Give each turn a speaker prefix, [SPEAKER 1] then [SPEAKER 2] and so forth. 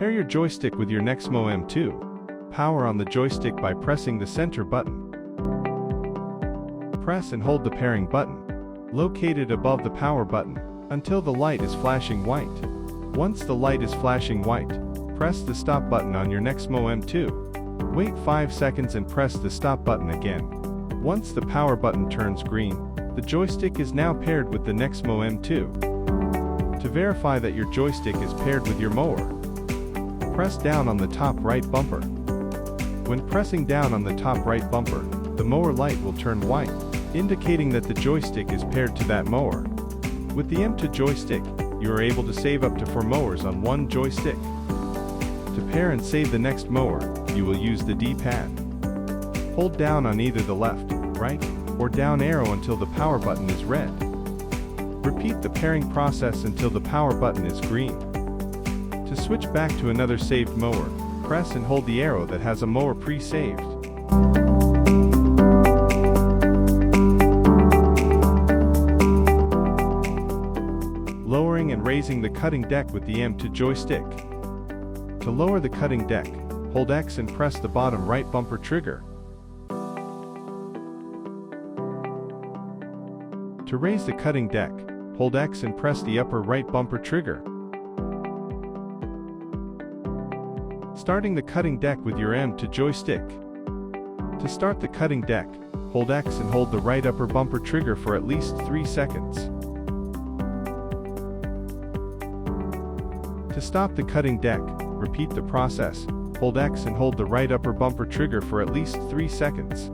[SPEAKER 1] Pair your joystick with your Nexmow M2. Power on the joystick by pressing the center button. Press and hold the pairing button, located above the power button, until the light is flashing white. Once the light is flashing white, press the stop button on your Nexmow M2. Wait 5 seconds and press the stop button again. Once the power button turns green, the joystick is now paired with the Nexmow M2. To verify that your joystick is paired with your mower, press down on the top right bumper. When pressing down on the top right bumper, the mower light will turn white, indicating that the joystick is paired to that mower. With the M2 joystick, you are able to save up to 4 mowers on one joystick. To pair and save the next mower, you will use the D-pad. Hold down on either the left, right, or down arrow until the power button is red. Repeat the pairing process until the power button is green. To switch back to another saved mower, press and hold the arrow that has a mower pre-saved. Lowering and raising the cutting deck with the M2 joystick. To lower the cutting deck, hold X and press the bottom right bumper trigger. To raise the cutting deck, hold X and press the upper right bumper trigger. Starting the cutting deck with your M2 joystick. To start the cutting deck, hold X and hold the right upper bumper trigger for at least 3 seconds. To stop the cutting deck, repeat the process, hold X and hold the right upper bumper trigger for at least 3 seconds.